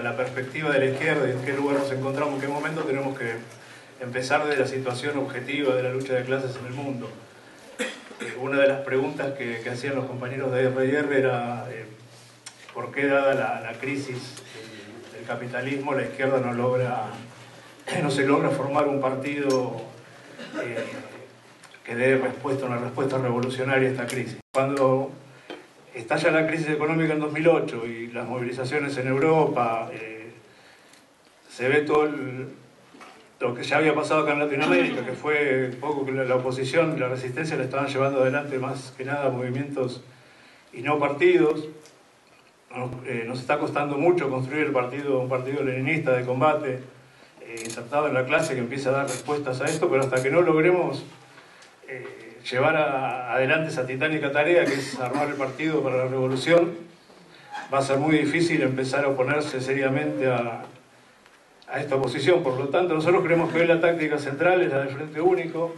la perspectiva de la izquierda y en qué lugar nos encontramos, en qué momento tenemos que empezar de la situación objetiva de la lucha de clases en el mundo. Una de las preguntas que hacían los compañeros de R&R era ¿por qué, dada la crisis del capitalismo, la izquierda no se logra formar un partido que dé una respuesta revolucionaria a esta crisis? Cuando estalla la crisis económica en 2008 y las movilizaciones en Europa, se ve todo lo que ya había pasado acá en Latinoamérica, que fue un poco que la oposición y la resistencia le estaban llevando adelante más que nada movimientos y no partidos. Nos está costando mucho construir un partido leninista de combate, insertado en la clase, que empiece a dar respuestas a esto, pero hasta que no logremos llevar adelante esa titánica tarea que es armar el partido para la revolución, va a ser muy difícil empezar a oponerse seriamente a esta oposición. Por lo tanto, nosotros creemos que hoy la táctica central es la del Frente Único,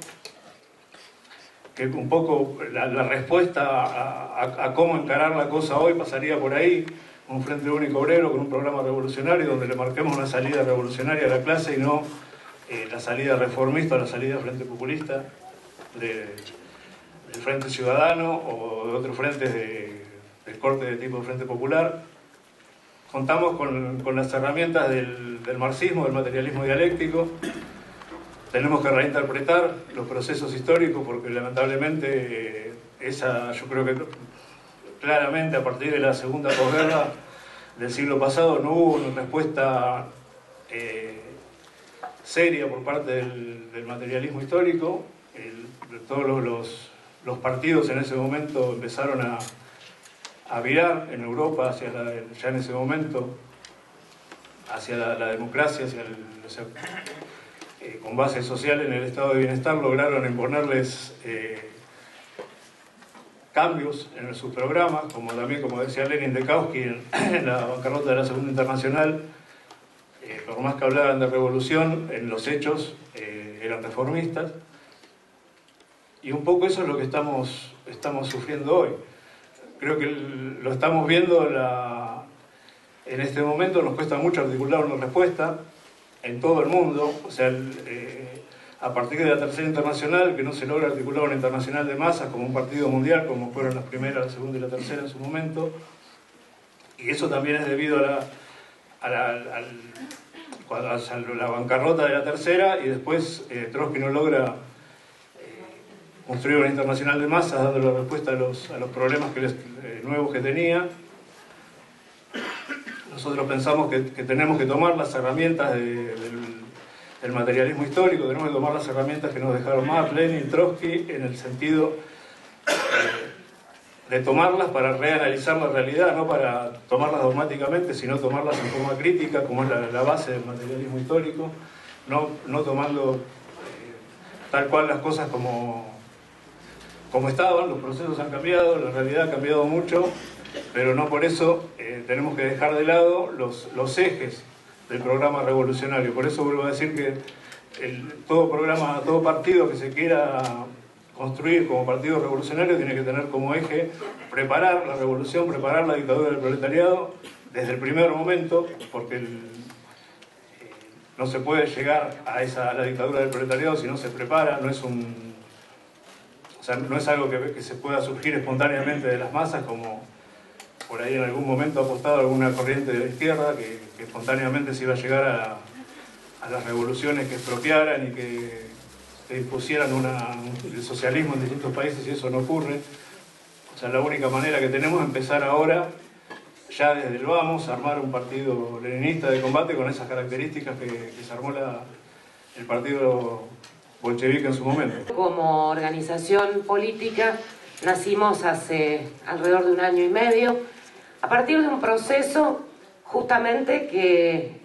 que un poco la respuesta a cómo encarar la cosa hoy pasaría por ahí: un Frente Único Obrero con un programa revolucionario donde le marquemos una salida revolucionaria a la clase y no la salida reformista o la salida Frente Populista del Frente Ciudadano o de otros frentes del corte de tipo Frente Popular. Contamos con las herramientas del marxismo, del materialismo dialéctico. Tenemos que reinterpretar los procesos históricos porque lamentablemente yo creo que claramente a partir de la segunda posguerra del siglo pasado no hubo una respuesta seria por parte del materialismo histórico. Todos los partidos en ese momento empezaron a virar en Europa ya en ese momento hacia la democracia, con base social en el estado de bienestar. Lograron imponerles cambios en sus programas, como decía Lenin de Kautsky en la bancarrota de la Segunda Internacional. Por más que hablaran de revolución, en los hechos eran reformistas. Y un poco eso es lo que estamos sufriendo hoy. Creo que lo estamos viendo en este momento. Nos cuesta mucho articular una respuesta en todo el mundo. O sea, a partir de la Tercera Internacional, que no se logra articular una internacional de masas como un partido mundial, como fueron las primeras, la segunda y la tercera en su momento. Y eso también es debido a la bancarrota de la tercera, y después Trotsky no logra construir una internacional de masas dando la respuesta a los problemas nuevos que tenía. Nosotros pensamos que tenemos que tomar las herramientas del materialismo histórico, tenemos que tomar las herramientas que nos dejaron Marx, Lenin, Trotsky, en el sentido de tomarlas para reanalizar la realidad, no para tomarlas dogmáticamente, sino tomarlas en forma crítica, como es la base del materialismo histórico, no tomando tal cual las cosas como estaban. Los procesos han cambiado, la realidad ha cambiado mucho, pero no por eso tenemos que dejar de lado los ejes del programa revolucionario. Por eso vuelvo a decir que todo partido que se quiera construir como partido revolucionario tiene que tener como eje preparar la revolución, preparar la dictadura del proletariado desde el primer momento, porque no se puede llegar a la dictadura del proletariado si no se prepara. No es algo que se pueda surgir espontáneamente de las masas, como por ahí en algún momento ha apostado alguna corriente de la izquierda, que espontáneamente se iba a llegar a las revoluciones que expropiaran y que impusieran el socialismo en distintos países, y eso no ocurre. O sea, la única manera que tenemos es empezar ahora, ya desde el vamos, a armar un partido leninista de combate con esas características que se armó el partido bolchevique en su momento. Como organización política nacimos hace alrededor de 1 año y medio, a partir de un proceso justamente que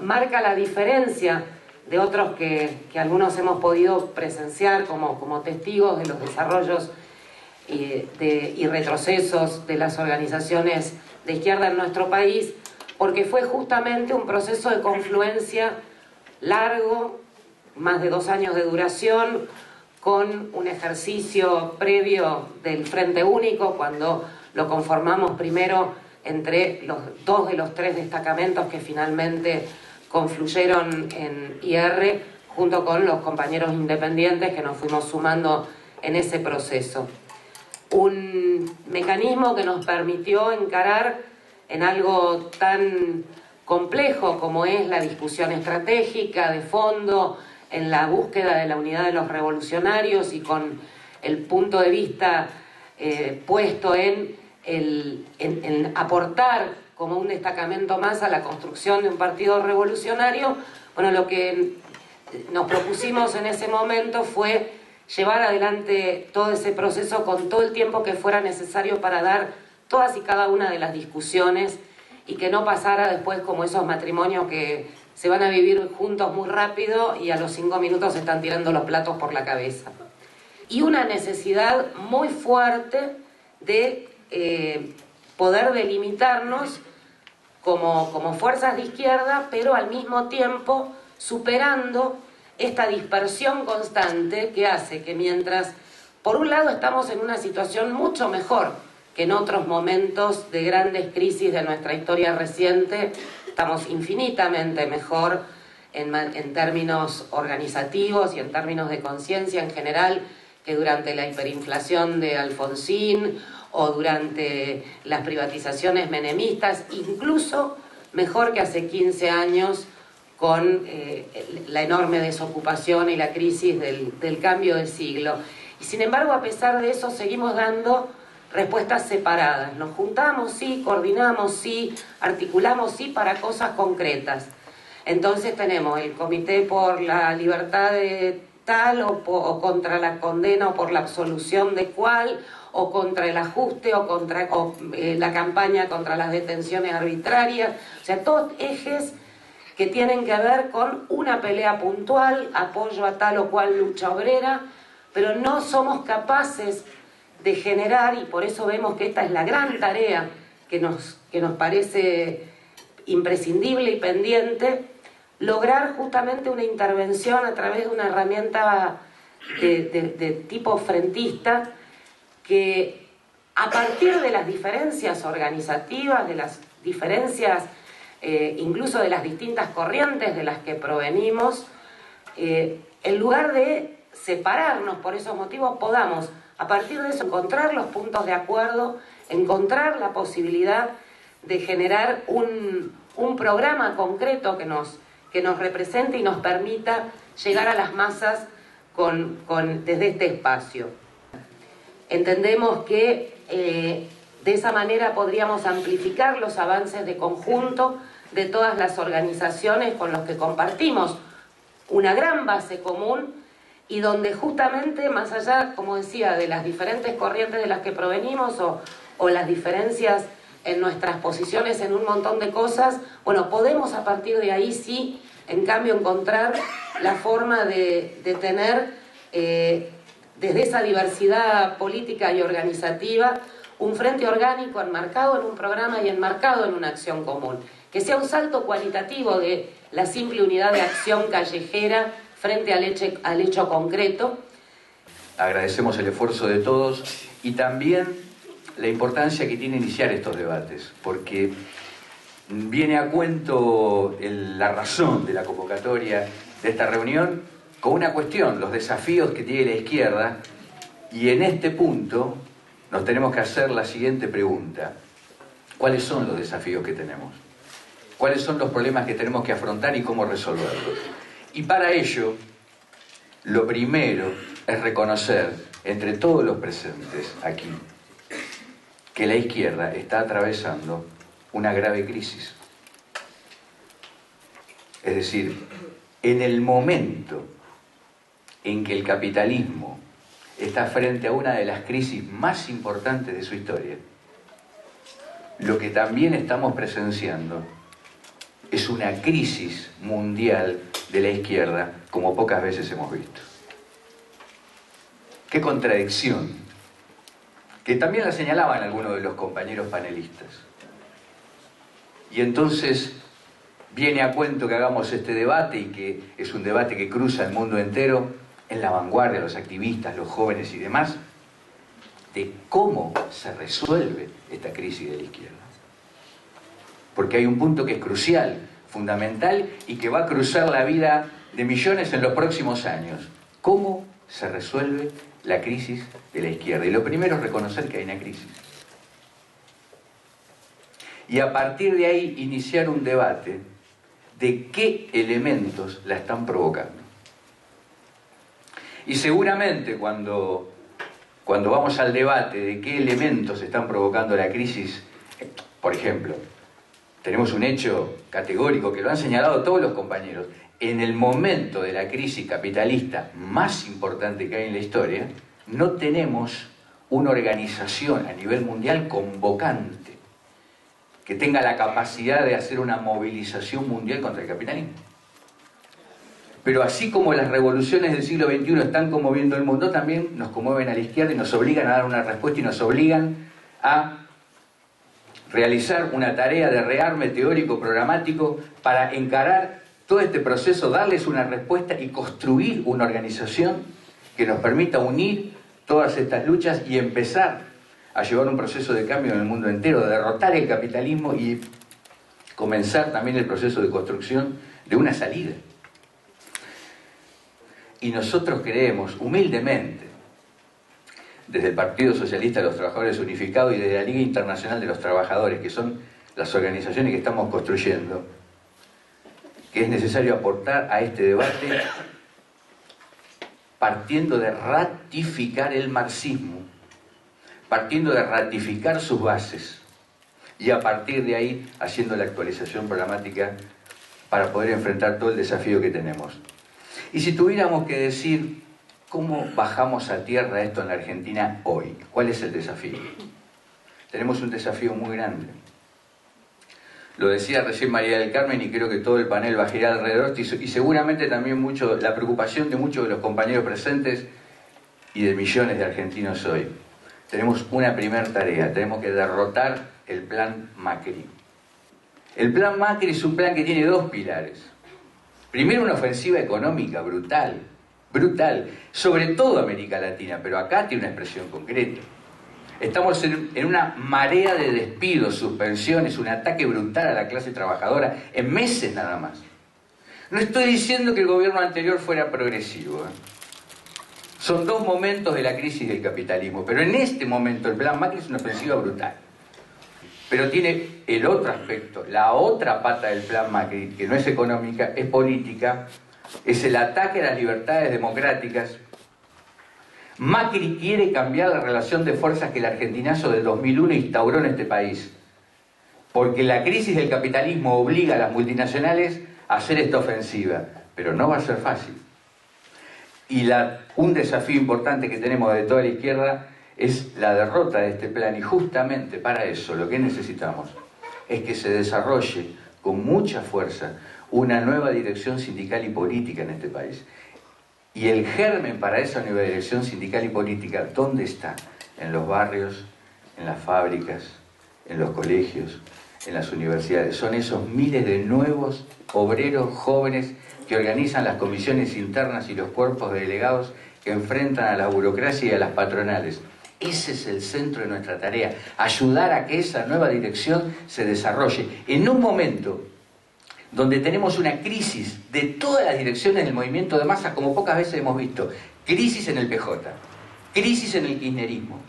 marca la diferencia de otros que algunos hemos podido presenciar como testigos de los desarrollos y retrocesos de las organizaciones de izquierda en nuestro país, porque fue justamente un proceso de confluencia largo, más de 2 años de duración, con un ejercicio previo del Frente Único, cuando lo conformamos primero entre dos de los tres destacamentos que finalmente confluyeron en IR, junto con los compañeros independientes que nos fuimos sumando en ese proceso. Un mecanismo que nos permitió encarar en algo tan complejo como es la discusión estratégica de fondo, en la búsqueda de la unidad de los revolucionarios y con el punto de vista puesto en aportar como un destacamento más a la construcción de un partido revolucionario. Bueno, lo que nos propusimos en ese momento fue llevar adelante todo ese proceso con todo el tiempo que fuera necesario para dar todas y cada una de las discusiones y que no pasara después como esos matrimonios que se van a vivir juntos muy rápido y a los 5 minutos se están tirando los platos por la cabeza. Y una necesidad muy fuerte de poder delimitarnos como fuerzas de izquierda, pero al mismo tiempo superando esta dispersión constante que hace que mientras, por un lado, estamos en una situación mucho mejor que en otros momentos de grandes crisis de nuestra historia reciente, estamos infinitamente mejor en términos organizativos y en términos de conciencia en general que durante la hiperinflación de Alfonsín o durante las privatizaciones menemistas, incluso mejor que hace 15 años con la enorme desocupación y la crisis del cambio de siglo. Y sin embargo, a pesar de eso, seguimos dando respuestas separadas. Nos juntamos, sí, coordinamos, sí, articulamos, sí, para cosas concretas. Entonces tenemos el Comité por la Libertad de tal, o contra la condena, o por la absolución de cual, o contra el ajuste, o contra la campaña contra las detenciones arbitrarias. O sea, todos ejes que tienen que ver con una pelea puntual, apoyo a tal o cual lucha obrera, pero no somos capaces de generar, y por eso vemos que esta es la gran tarea que nos parece imprescindible y pendiente, lograr justamente una intervención a través de una herramienta de tipo frentista que, a partir de las diferencias organizativas, de las diferencias incluso de las distintas corrientes de las que provenimos, en lugar de separarnos por esos motivos, podamos a partir de eso encontrar los puntos de acuerdo, encontrar la posibilidad de generar un programa concreto que nos represente y nos permita llegar a las masas desde este espacio. Entendemos que de esa manera podríamos amplificar los avances de conjunto de todas las organizaciones con los que compartimos una gran base común y donde justamente, más allá, como decía, de las diferentes corrientes de las que provenimos o las diferencias en nuestras posiciones en un montón de cosas, bueno, podemos a partir de ahí sí, en cambio, encontrar la forma de tener, desde esa diversidad política y organizativa, un frente orgánico enmarcado en un programa y enmarcado en una acción común. Que sea un salto cualitativo de la simple unidad de acción callejera frente al hecho concreto. Agradecemos el esfuerzo de todos y también la importancia que tiene iniciar estos debates, porque viene a cuento la razón de la convocatoria de esta reunión con una cuestión, los desafíos que tiene la izquierda, y en este punto nos tenemos que hacer la siguiente pregunta: ¿cuáles son los desafíos que tenemos? ¿Cuáles son los problemas que tenemos que afrontar y cómo resolverlos? Y para ello, lo primero es reconocer entre todos los presentes aquí que la izquierda está atravesando una grave crisis. Es decir, en el momento en que el capitalismo está frente a una de las crisis más importantes de su historia, lo que también estamos presenciando es una crisis mundial de la izquierda como pocas veces hemos visto. Qué contradicción, que también la señalaban algunos de los compañeros panelistas. Y entonces viene a cuento que hagamos este debate, y que es un debate que cruza el mundo entero, en la vanguardia, los activistas, los jóvenes y demás, de cómo se resuelve esta crisis de la izquierda. porque hay un punto que es crucial, fundamental y que va a cruzar la vida de millones en los próximos años. ¿Cómo se resuelve la crisis de la izquierda? Y lo primero es reconocer que hay una crisis. Y a partir de ahí iniciar un debate de qué elementos la están provocando. Y seguramente cuando vamos al debate de qué elementos están provocando la crisis, por ejemplo, tenemos un hecho categórico que lo han señalado todos los compañeros. En el momento de la crisis capitalista más importante que hay en la historia, no tenemos una organización a nivel mundial convocante que tenga la capacidad de hacer una movilización mundial contra el capitalismo. Pero así como las revoluciones del siglo XXI están conmoviendo el mundo, también nos conmueven a la izquierda y nos obligan a dar una respuesta y nos obligan a realizar una tarea de rearme teórico programático para encarar todo este proceso, darles una respuesta y construir una organización que nos permita unir todas estas luchas y empezar a llevar un proceso de cambio en el mundo entero, de derrotar el capitalismo y comenzar también el proceso de construcción de una salida. Y nosotros creemos, humildemente, desde el Partido Socialista de los Trabajadores Unificados y desde la Liga Internacional de los Trabajadores, que son las organizaciones que estamos construyendo, que es necesario aportar a este debate partiendo de ratificar el marxismo, partiendo de ratificar sus bases y a partir de ahí haciendo la actualización programática para poder enfrentar todo el desafío que tenemos. Y si tuviéramos que decir cómo bajamos a tierra esto en la Argentina hoy, ¿cuál es el desafío? Tenemos un desafío muy grande. Lo decía recién María del Carmen y creo que todo el panel va a girar alrededor y seguramente también la preocupación de muchos de los compañeros presentes y de millones de argentinos hoy. Tenemos una primera tarea, tenemos que derrotar el plan Macri. El plan Macri es un plan que tiene dos pilares. Primero, una ofensiva económica brutal, sobre todo América Latina, pero acá tiene una expresión concreta. Estamos en una marea de despidos, suspensiones, un ataque brutal a la clase trabajadora, en meses nada más. No estoy diciendo que el gobierno anterior fuera progresivo, Son dos momentos de la crisis del capitalismo, pero en este momento el plan Macri es una ofensiva brutal. Pero tiene el otro aspecto, la otra pata del plan Macri, que no es económica, es política, es el ataque a las libertades democráticas. Macri quiere cambiar la relación de fuerzas que el argentinazo del 2001 instauró en este país, porque la crisis del capitalismo obliga a las multinacionales a hacer esta ofensiva, pero no va a ser fácil. Y un desafío importante que tenemos de toda la izquierda es la derrota de este plan, y justamente para eso lo que necesitamos es que se desarrolle con mucha fuerza una nueva dirección sindical y política en este país. Y el germen para esa nueva dirección sindical y política, ¿dónde está? En los barrios, en las fábricas, en los colegios, en las universidades. Son esos miles de nuevos obreros jóvenes que organizan las comisiones internas y los cuerpos de delegados que enfrentan a la burocracia y a las patronales. Ese es el centro de nuestra tarea, ayudar a que esa nueva dirección se desarrolle en un momento donde tenemos una crisis de todas las direcciones del movimiento de masas como pocas veces hemos visto. Crisis en el PJ, crisis en el kirchnerismo,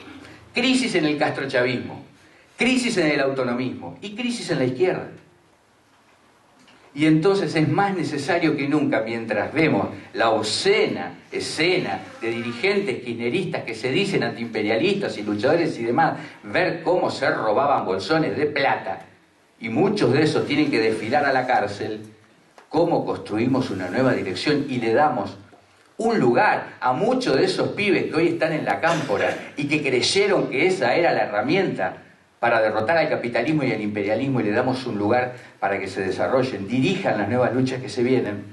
crisis en el castrochavismo, crisis en el autonomismo y crisis en la izquierda. Y entonces es más necesario que nunca, mientras vemos la obscena escena de dirigentes kirchneristas que se dicen antiimperialistas y luchadores y demás, ver cómo se robaban bolsones de plata, y muchos de esos tienen que desfilar a la cárcel, cómo construimos una nueva dirección y le damos un lugar a muchos de esos pibes que hoy están en la cámpora y que creyeron que esa era la herramienta para derrotar al capitalismo y al imperialismo, y le damos un lugar para que se desarrollen, dirijan las nuevas luchas que se vienen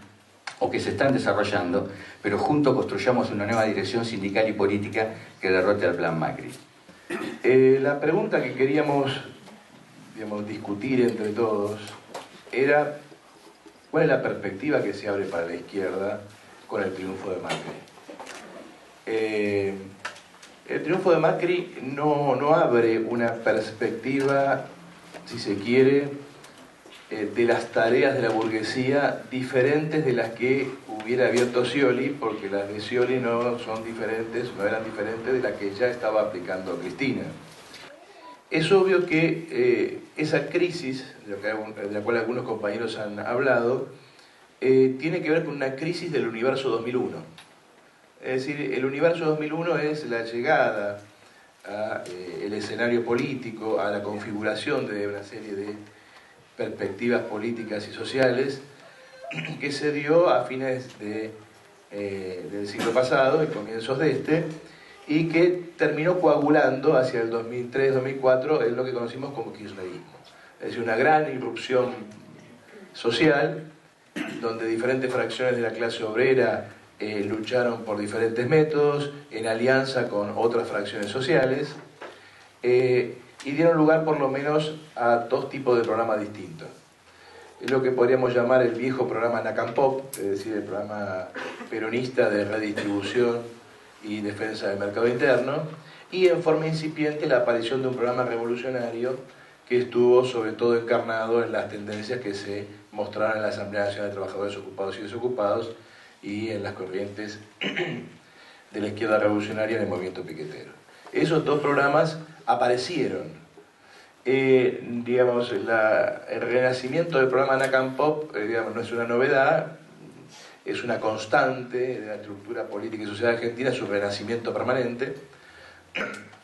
o que se están desarrollando, pero juntos construyamos una nueva dirección sindical y política que derrote al plan Macri. La pregunta que queríamos discutir entre todos era cuál es la perspectiva que se abre para la izquierda con el triunfo de Macri. El triunfo de Macri no abre una perspectiva, si se quiere, de las tareas de la burguesía diferentes de las que hubiera abierto Scioli, porque las de Scioli no eran diferentes de las que ya estaba aplicando Cristina. Es obvio que esa crisis, de la cual algunos compañeros han hablado, tiene que ver con una crisis del universo 2001. Es decir, el universo 2001 es la llegada al escenario político, a la configuración de una serie de perspectivas políticas y sociales que se dio a fines del siglo pasado y comienzos de este, y que terminó coagulando hacia el 2003-2004 en lo que conocimos como kirchnerismo. Es decir, una gran irrupción social donde diferentes fracciones de la clase obrera lucharon por diferentes métodos en alianza con otras fracciones sociales y dieron lugar por lo menos a dos tipos de programas distintos. Es lo que podríamos llamar el viejo programa NACAMPOP, es decir, el programa peronista de redistribución y defensa del mercado interno, y en forma incipiente la aparición de un programa revolucionario que estuvo sobre todo encarnado en las tendencias que se mostraron en la Asamblea Nacional de Trabajadores Ocupados y Desocupados y en las corrientes de la izquierda revolucionaria en el movimiento piquetero. Esos dos programas aparecieron. Digamos, el renacimiento del programa NACAMPOP no es una novedad, es una constante de la estructura política y social argentina, su renacimiento permanente.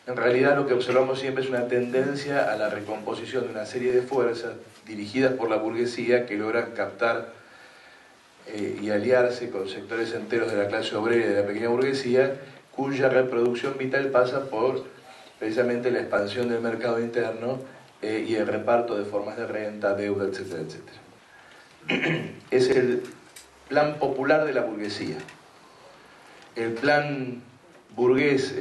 En realidad lo que observamos siempre es una tendencia a la recomposición de una serie de fuerzas dirigidas por la burguesía que logran captar y aliarse con sectores enteros de la clase obrera y de la pequeña burguesía, cuya reproducción vital pasa por precisamente la expansión del mercado interno y el reparto de formas de renta, deuda, etcétera, etcétera. Es el plan popular de la burguesía. El plan burgués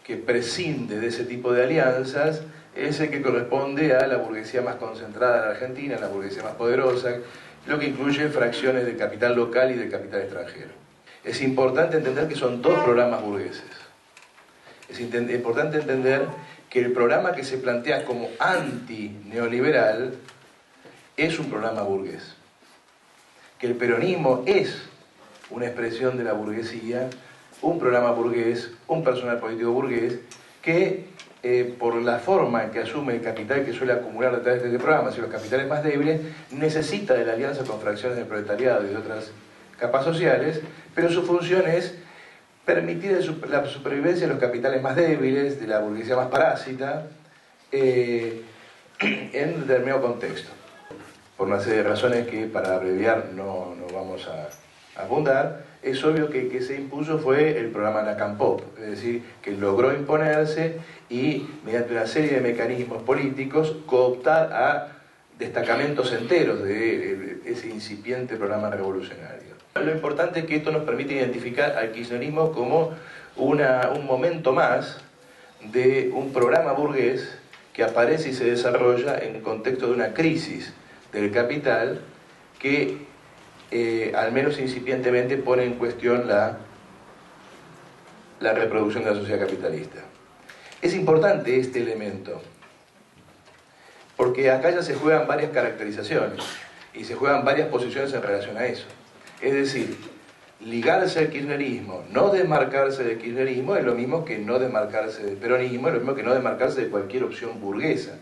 que prescinde de ese tipo de alianzas es el que corresponde a la burguesía más concentrada en la Argentina, la burguesía más poderosa, lo que incluye fracciones del capital local y del capital extranjero. Es importante entender que son dos programas burgueses. Es importante entender que el programa que se plantea como anti-neoliberal es un programa burgués. Que el peronismo es una expresión de la burguesía, un programa burgués, un personal político burgués, que por la forma en que asume el capital que suele acumular a través de este programa, si los capitales más débiles, necesita de la alianza con fracciones del proletariado y de otras capas sociales, pero su función es permitir la supervivencia de los capitales más débiles, de la burguesía más parásita, en determinado contexto. Por una serie de razones que, para abreviar, no vamos a abundar, es obvio que el que se impuso fue el programa NACAMPOP, es decir, que logró imponerse y, mediante una serie de mecanismos políticos, cooptar a destacamentos enteros de ese incipiente programa revolucionario. Lo importante es que esto nos permite identificar al kirchnerismo como un momento más de un programa burgués que aparece y se desarrolla en el contexto de una crisis del capital que, al menos incipientemente, pone en cuestión la reproducción de la sociedad capitalista. Es importante este elemento, porque acá ya se juegan varias caracterizaciones y se juegan varias posiciones en relación a eso. Es decir, ligarse al kirchnerismo, no desmarcarse del kirchnerismo, es lo mismo que no desmarcarse del peronismo, es lo mismo que no desmarcarse de cualquier opción burguesa.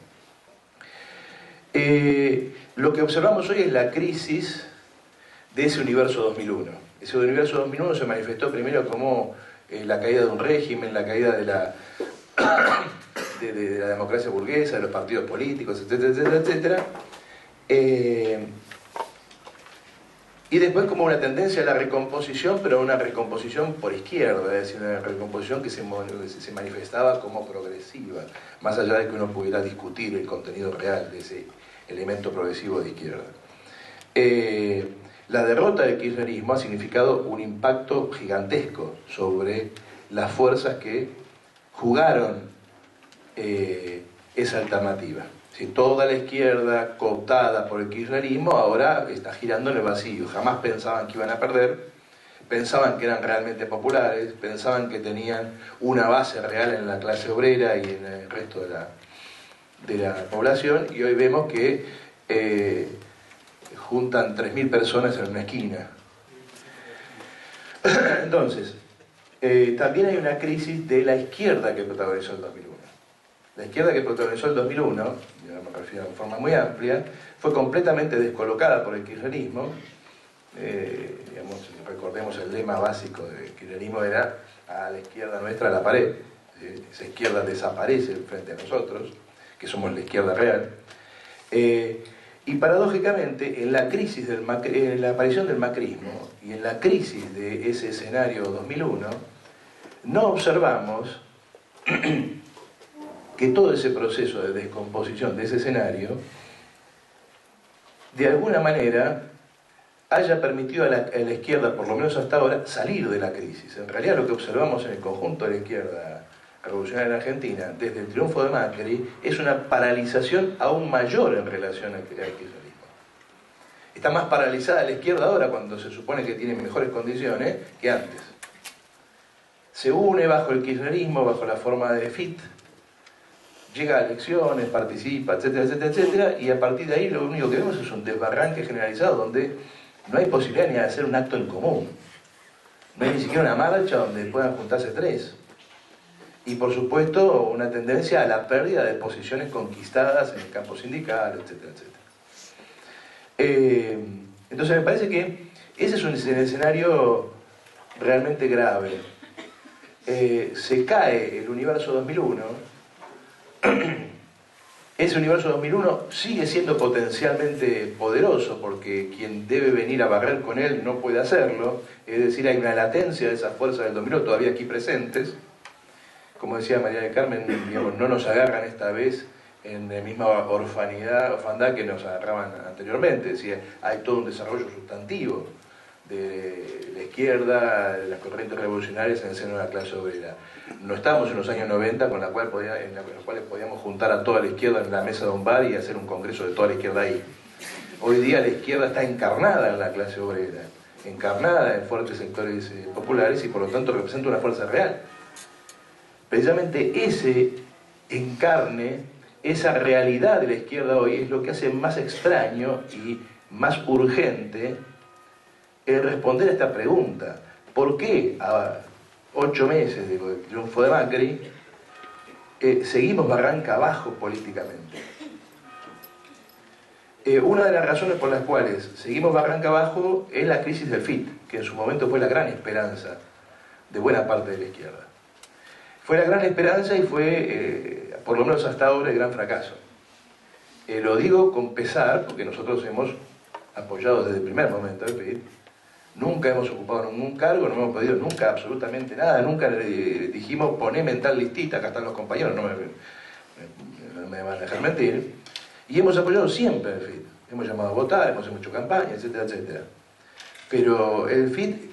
Lo que observamos hoy es la crisis de ese universo 2001. Ese universo 2001 se manifestó primero como la caída de un régimen, la caída de la democracia burguesa, de los partidos políticos, etcétera, etcétera, etcétera. Y después como una tendencia a la recomposición, pero una recomposición por izquierda, es decir, una recomposición que se manifestaba como progresiva, más allá de que uno pudiera discutir el contenido real de ese elemento progresivo de izquierda. La derrota del kirchnerismo ha significado un impacto gigantesco sobre las fuerzas que jugaron esa alternativa. Si toda la izquierda, cooptada por el kirchnerismo, ahora está girando en el vacío. Jamás pensaban que iban a perder, pensaban que eran realmente populares, pensaban que tenían una base real en la clase obrera y en el resto de la población, y hoy vemos que juntan 3.000 personas en una esquina. Entonces, también hay una crisis de la izquierda que protagonizó el 2001. La izquierda que protagonizó el 2001, me refiero de forma muy amplia, fue completamente descolocada por el kirchnerismo. Recordemos el lema básico del kirchnerismo era: a la izquierda nuestra la pared. Esa izquierda desaparece frente a nosotros, que somos la izquierda real. Y paradójicamente, en la crisis en la aparición del macrismo y en la crisis de ese escenario 2001, no observamos que todo ese proceso de descomposición de ese escenario, de alguna manera, haya permitido a la izquierda, por lo menos hasta ahora, salir de la crisis. En realidad lo que observamos en el conjunto de la izquierda revolucionaria en Argentina, desde el triunfo de Macri, es una paralización aún mayor en relación al kirchnerismo. Está más paralizada la izquierda ahora, cuando se supone que tiene mejores condiciones, que antes. Se une bajo el kirchnerismo, bajo la forma de FIT, llega a elecciones, participa, etcétera, etcétera, etcétera, y a partir de ahí lo único que vemos es un desbarranque generalizado donde no hay posibilidad ni de hacer un acto en común. No hay ni siquiera una marcha donde puedan juntarse 3. Y por supuesto una tendencia a la pérdida de posiciones conquistadas en el campo sindical, etcétera, etcétera. Entonces me parece que ese es un escenario realmente grave. Se cae el universo 2001. Ese universo 2001 sigue siendo potencialmente poderoso porque quien debe venir a barrer con él no puede hacerlo, es decir, hay una latencia de esas fuerzas del 2001 todavía aquí presentes. Como decía María del Carmen, digamos, no nos agarran esta vez en la misma orfandad que nos agarraban anteriormente, es decir, hay todo un desarrollo sustantivo de la izquierda, de las corrientes revolucionarias en el seno de la clase obrera. No estamos en los años 90 en los cuales podíamos juntar a toda la izquierda en la mesa de un bar y hacer un congreso de toda la izquierda ahí. Hoy día la izquierda está encarnada en la clase obrera, encarnada en fuertes sectores populares y por lo tanto representa una fuerza real. Precisamente ese encarne, esa realidad de la izquierda hoy es lo que hace más extraño y más urgente el responder a esta pregunta. ¿Por qué a 8 meses del triunfo de Macri seguimos barranca abajo políticamente? Una de las razones por las cuales seguimos barranca abajo es la crisis del FIT, que en su momento fue la gran esperanza de buena parte de la izquierda. Fue la gran esperanza y fue, por lo menos hasta ahora, el gran fracaso. Lo digo con pesar, porque nosotros hemos apoyado desde el primer momento el FIT. Nunca hemos ocupado ningún cargo, no hemos pedido nunca absolutamente nada, nunca le dijimos poneme en tal listita, acá están los compañeros, no me van a dejar mentir. Y hemos apoyado siempre el FIT. Hemos llamado a votar, hemos hecho campaña, etcétera, etcétera. Pero el FIT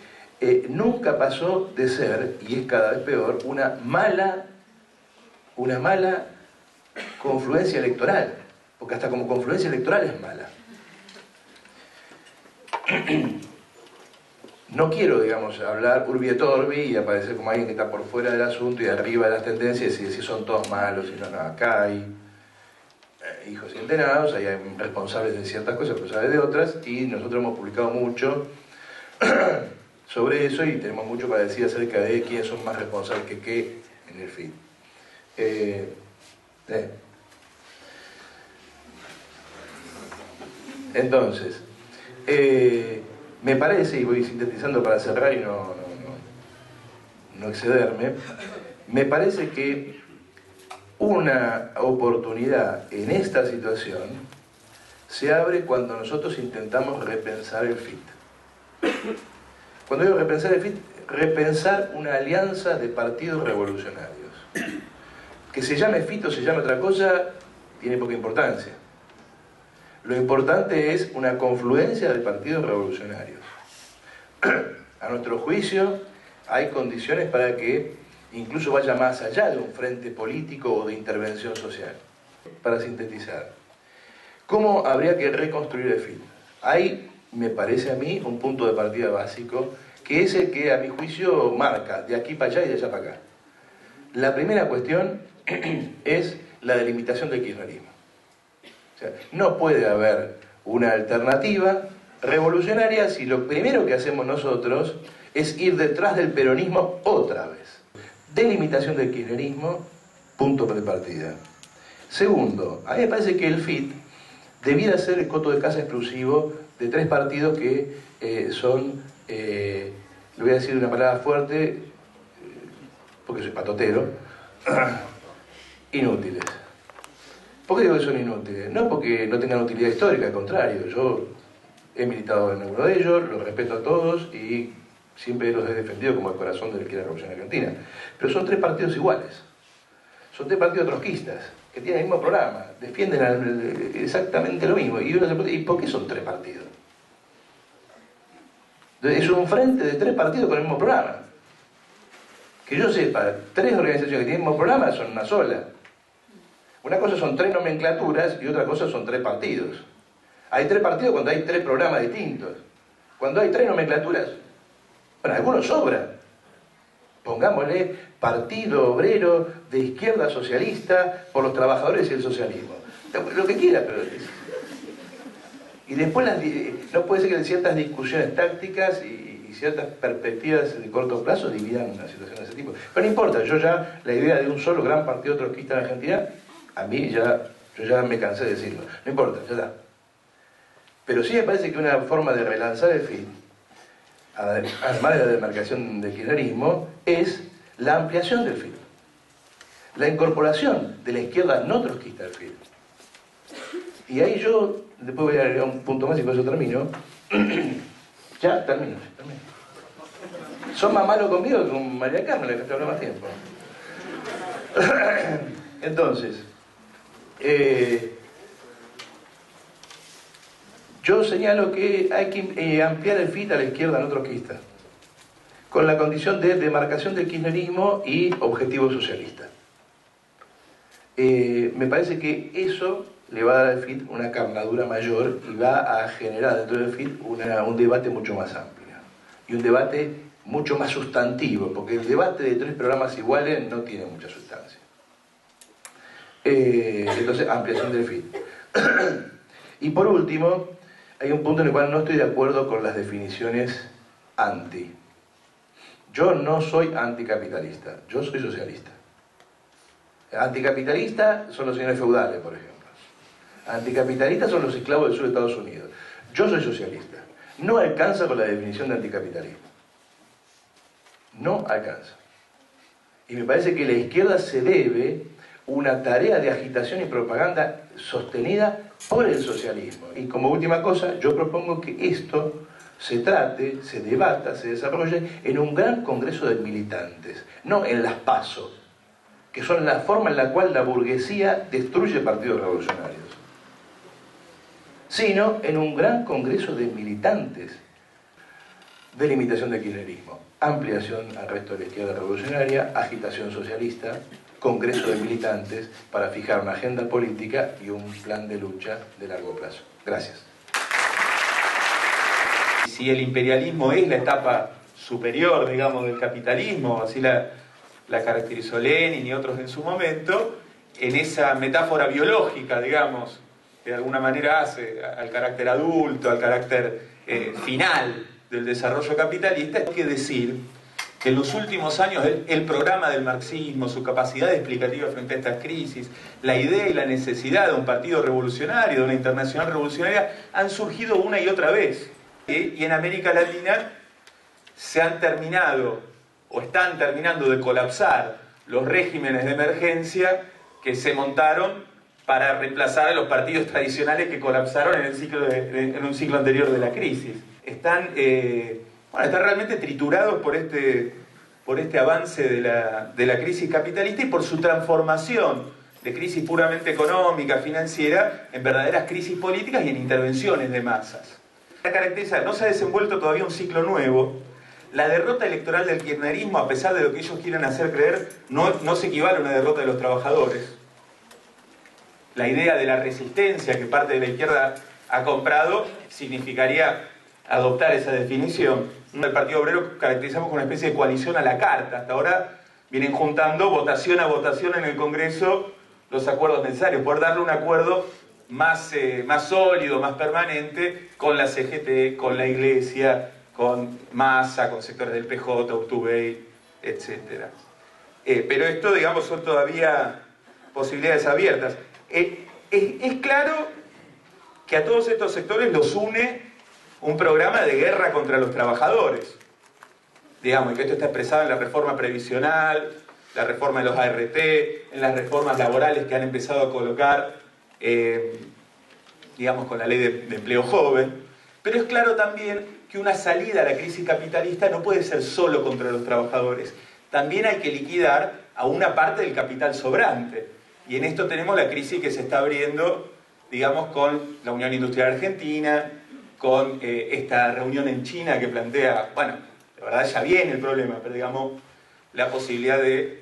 nunca pasó de ser, y es cada vez peor, una mala confluencia electoral, porque hasta como confluencia electoral es mala. No quiero, digamos, hablar urbi et orbi y aparecer como alguien que está por fuera del asunto y arriba de las tendencias y decir son todos malos, y no, acá hay hijos intendados, hay responsables de ciertas cosas, responsables de otras, y nosotros hemos publicado mucho sobre eso y tenemos mucho para decir acerca de quiénes son más responsables que qué en el FIT. Entonces, me parece, y voy sintetizando para cerrar y no excederme, me parece que una oportunidad en esta situación se abre cuando nosotros intentamos repensar el FIT. Cuando digo repensar el FIT, repensar una alianza de partidos revolucionarios. Que se llame FIT o se llame otra cosa, tiene poca importancia. Lo importante es una confluencia de partidos revolucionarios. A nuestro juicio, hay condiciones para que incluso vaya más allá de un frente político o de intervención social. Para sintetizar, ¿cómo habría que reconstruir el FIT? Hay, me parece a mí, un punto de partida básico, que es el que a mi juicio marca de aquí para allá y de allá para acá. La primera cuestión es la delimitación del kirchnerismo. O sea, no puede haber una alternativa revolucionaria si lo primero que hacemos nosotros es ir detrás del peronismo otra vez. Delimitación del kirchnerismo, punto de partida. Segundo, a mí me parece que el FIT debiera ser el coto de caza exclusivo de 3 partidos que son, le voy a decir una palabra fuerte, porque soy patotero, inútiles. ¿Por qué digo que son inútiles? No porque no tengan utilidad histórica, al contrario, yo he militado en uno de ellos, los respeto a todos y siempre los he defendido como el corazón de la izquierda revolucionaria argentina. Pero son 3 partidos iguales, son 3 partidos trotskistas, que tienen el mismo programa, defienden exactamente lo mismo. Y uno se pregunta, ¿y por qué son 3 partidos? Es un frente de 3 partidos con el mismo programa. Que yo sepa, 3 organizaciones que tienen el mismo programa son una sola. Una cosa son 3 nomenclaturas y otra cosa son 3 partidos. Hay 3 partidos cuando hay 3 programas distintos. Cuando hay 3 nomenclaturas, bueno, algunos sobran. Pongámosle Partido Obrero de Izquierda Socialista por los trabajadores y el socialismo. Lo que quiera, pero... Y después no puede ser que ciertas discusiones tácticas y ciertas perspectivas de corto plazo dividan una situación de ese tipo. Pero no importa, yo ya, la idea de un solo gran partido trotskista en Argentina, a mí yo ya me cansé de decirlo. No importa, ya está. Pero sí me parece que una forma de relanzar el FIT, además de la demarcación del kirchnerismo, es la ampliación del FIT. La incorporación de la izquierda no trotskista al FIT. Y ahí yo, después voy a agregar un punto más y con eso termino. Ya, termino. Son más malos conmigo que con María Carmen, la que te habla más tiempo. Entonces, yo señalo que hay que ampliar el FIT a la izquierda no trotskista, con la condición de demarcación del kirchnerismo y objetivo socialista. Me parece que eso le va a dar al FIT una carnadura mayor y va a generar dentro del FIT un debate mucho más amplio y un debate mucho más sustantivo, porque el debate de 3 programas iguales no tiene mucha sustancia. Entonces, ampliación del FIT. Y por último, hay un punto en el cual no estoy de acuerdo con las definiciones anti. Yo no soy anticapitalista, yo soy socialista. Anticapitalista son los señores feudales, por ejemplo. Anticapitalistas son los esclavos del sur de Estados Unidos. Yo soy socialista. No alcanza con la definición de anticapitalismo. No alcanza. Y me parece que la izquierda se debe una tarea de agitación y propaganda sostenida por el socialismo. Y como última cosa, yo propongo que esto se trate, se debata, se desarrolle en un gran congreso de militantes, no en las PASO, que son la forma en la cual la burguesía destruye partidos revolucionarios, sino en un gran congreso de militantes. Delimitación del kirchnerismo, ampliación al resto de la izquierda revolucionaria, agitación socialista, congreso de militantes para fijar una agenda política y un plan de lucha de largo plazo. Gracias. Si el imperialismo es la etapa superior, digamos, del capitalismo, así la caracterizó Lenin y otros en su momento, en esa metáfora biológica, digamos, que de alguna manera hace al carácter adulto, al carácter final del desarrollo capitalista, hay que decir que en los últimos años el programa del marxismo, su capacidad explicativa frente a estas crisis, la idea y la necesidad de un partido revolucionario, de una internacional revolucionaria, han surgido una y otra vez. Y en América Latina se han terminado o están terminando de colapsar los regímenes de emergencia que se montaron para reemplazar a los partidos tradicionales que colapsaron en un ciclo anterior de la crisis. Están realmente triturados por este avance de la crisis capitalista y por su transformación de crisis puramente económica, financiera, en verdaderas crisis políticas y en intervenciones de masas. La caracteriza, no se ha desenvuelto todavía un ciclo nuevo. La derrota electoral del kirchnerismo, a pesar de lo que ellos quieran hacer creer, no se equivale a una derrota de los trabajadores. La idea de la resistencia que parte de la izquierda ha comprado significaría adoptar esa definición. El Partido Obrero caracterizamos como una especie de coalición a la carta. Hasta ahora vienen juntando votación a votación en el Congreso los acuerdos necesarios. Poder darle un acuerdo más sólido, más permanente, con la CGT, con la Iglesia, con Massa, con sectores del PJ, Urtubey, etc. Pero esto, digamos, son todavía posibilidades abiertas. Es claro que a todos estos sectores los une un programa de guerra contra los trabajadores. Digamos, y que esto está expresado en la reforma previsional, la reforma de los ART, en las reformas laborales que han empezado a colocar, digamos, con la ley de empleo joven. Pero es claro también que una salida a la crisis capitalista no puede ser solo contra los trabajadores. También hay que liquidar a una parte del capital sobrante. Y en esto tenemos la crisis que se está abriendo, digamos, con la Unión Industrial Argentina, con esta reunión en China que plantea, bueno, de verdad ya viene el problema, pero digamos, la posibilidad de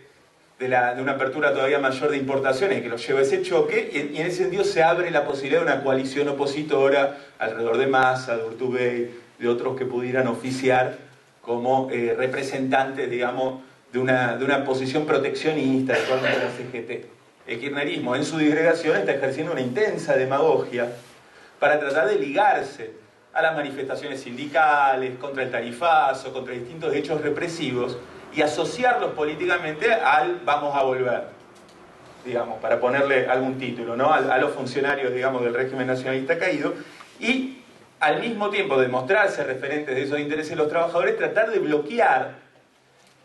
una apertura todavía mayor de importaciones que los lleva a ese choque, y en ese sentido se abre la posibilidad de una coalición opositora alrededor de Massa, de Urtubey, de otros que pudieran oficiar como representantes, digamos, de una posición proteccionista de toda la CGT. El kirchnerismo en su disgregación está ejerciendo una intensa demagogia para tratar de ligarse a las manifestaciones sindicales, contra el tarifazo, contra distintos hechos represivos, y asociarlos políticamente al vamos a volver, digamos, para ponerle algún título, ¿no? A los funcionarios, digamos, del régimen nacionalista caído, y al mismo tiempo de mostrarse referentes de esos intereses de los trabajadores, tratar de bloquear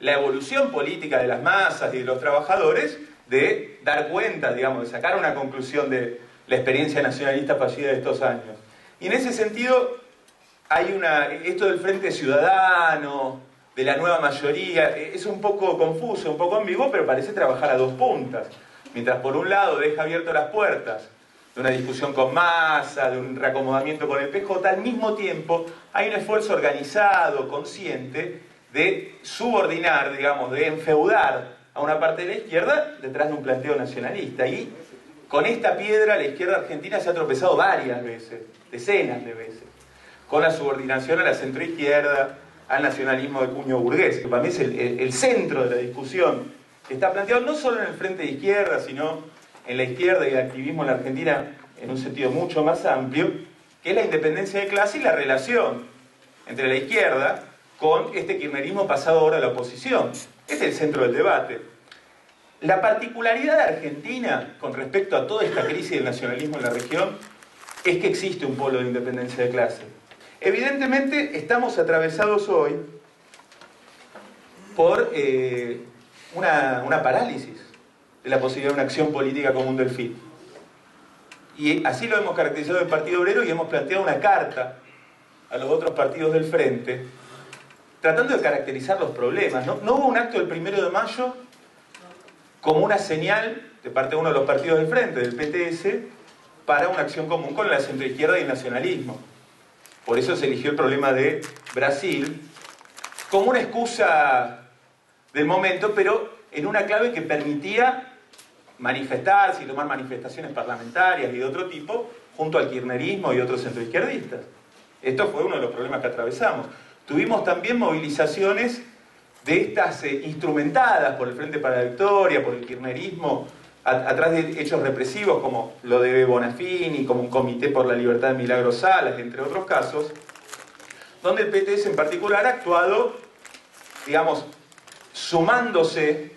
la evolución política de las masas y de los trabajadores, de dar cuenta, digamos, de sacar una conclusión de la experiencia nacionalista fallida de estos años. Y en ese sentido, hay esto del Frente Ciudadano, de la nueva mayoría, es un poco confuso, un poco ambiguo, pero parece trabajar a dos puntas. Mientras por un lado deja abiertas las puertas de una discusión con Massa, de un reacomodamiento con el PJ, al mismo tiempo hay un esfuerzo organizado, consciente, de subordinar, digamos, de enfeudar a una parte de la izquierda detrás de un planteo nacionalista. Y con esta piedra la izquierda argentina se ha tropezado varias veces, decenas de veces, con la subordinación a la centroizquierda, al nacionalismo de cuño burgués, que para mí es el centro de la discusión que está planteado no solo en el frente de izquierda, sino en la izquierda y el activismo en la Argentina en un sentido mucho más amplio, que es la independencia de clase y la relación entre la izquierda con este kirchnerismo pasado ahora a la oposición. Es el centro del debate. La particularidad de Argentina con respecto a toda esta crisis del nacionalismo en la región es que existe un polo de independencia de clase. Evidentemente estamos atravesados hoy por una parálisis de la posibilidad de una acción política común del FIT. Y así lo hemos caracterizado el Partido Obrero y hemos planteado una carta a los otros partidos del Frente tratando de caracterizar los problemas. No hubo un acto del 1 de mayo como una señal de parte de uno de los partidos del Frente, del PTS, para una acción común con la centroizquierda y el nacionalismo. Por eso se eligió el problema de Brasil como una excusa del momento, pero en una clave que permitía manifestarse y tomar manifestaciones parlamentarias y de otro tipo junto al kirchnerismo y otros centroizquierdistas. Esto fue uno de los problemas que atravesamos. Tuvimos también movilizaciones de estas instrumentadas por el Frente para la Victoria, por el kirchnerismo, atrás de hechos represivos como lo de Bonafini, como un comité por la libertad de Milagro Salas, entre otros casos, donde el PTS en particular ha actuado, digamos, sumándose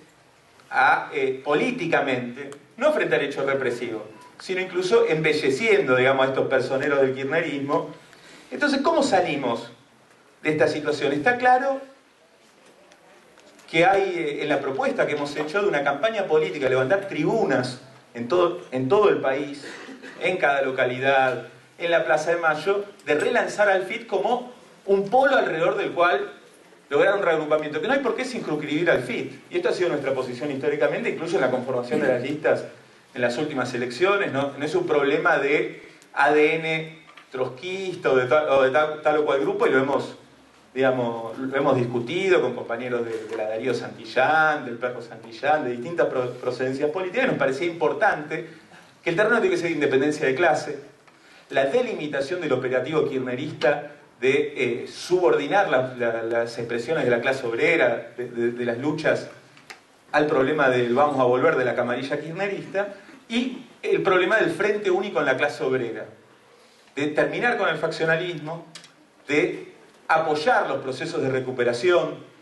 políticamente, no frente al hecho represivo, sino incluso embelleciendo, digamos, a estos personeros del kirchnerismo. Entonces, ¿cómo salimos de esta situación? Está claro que hay en la propuesta que hemos hecho de una campaña política, levantar tribunas en todo el país, en cada localidad, en la Plaza de Mayo, de relanzar al FIT como un polo alrededor del cual lograr un reagrupamiento, que no hay por qué circunscribir al FIT. Y esto ha sido nuestra posición históricamente, incluso en la conformación de las listas en las últimas elecciones. No es un problema de ADN trotskista o de tal o cual grupo, y lo hemos discutido con compañeros de la Darío Santillán, del Perro Santillán, de distintas procedencias políticas. Nos parecía importante que el terreno tiene que ser independencia de clase, la delimitación del operativo kirchnerista de subordinar las expresiones de la clase obrera, de las luchas al problema del vamos a volver de la camarilla kirchnerista, y el problema del frente único en la clase obrera, de terminar con el faccionalismo, de apoyar los procesos de recuperación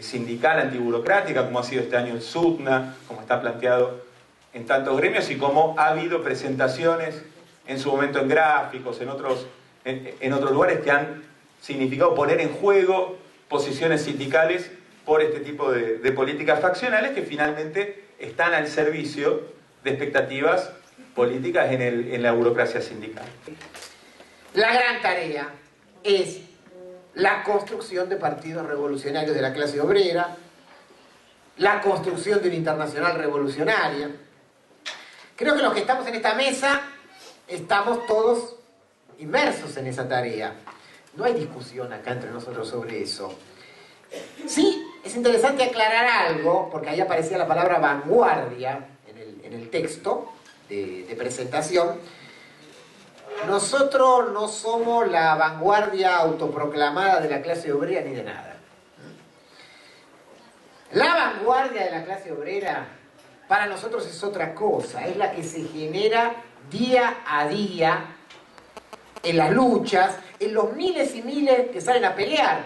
sindical antiburocrática, como ha sido este año el SUTNA, como está planteado en tantos gremios y como ha habido presentaciones en su momento en gráficos, en otros lugares que han significado poner en juego posiciones sindicales por este tipo de políticas faccionales que finalmente están al servicio de expectativas políticas en la burocracia sindical. La gran tarea es la construcción de partidos revolucionarios de la clase obrera, la construcción de una internacional revolucionaria. Creo que los que estamos en esta mesa estamos todos inmersos en esa tarea. No hay discusión acá entre nosotros sobre eso. Sí, es interesante aclarar algo, porque ahí aparecía la palabra vanguardia en el texto de presentación. Nosotros no somos la vanguardia autoproclamada de la clase obrera ni de nada. La vanguardia de la clase obrera para nosotros es otra cosa, es la que se genera día a día en las luchas, en los miles y miles que salen a pelear,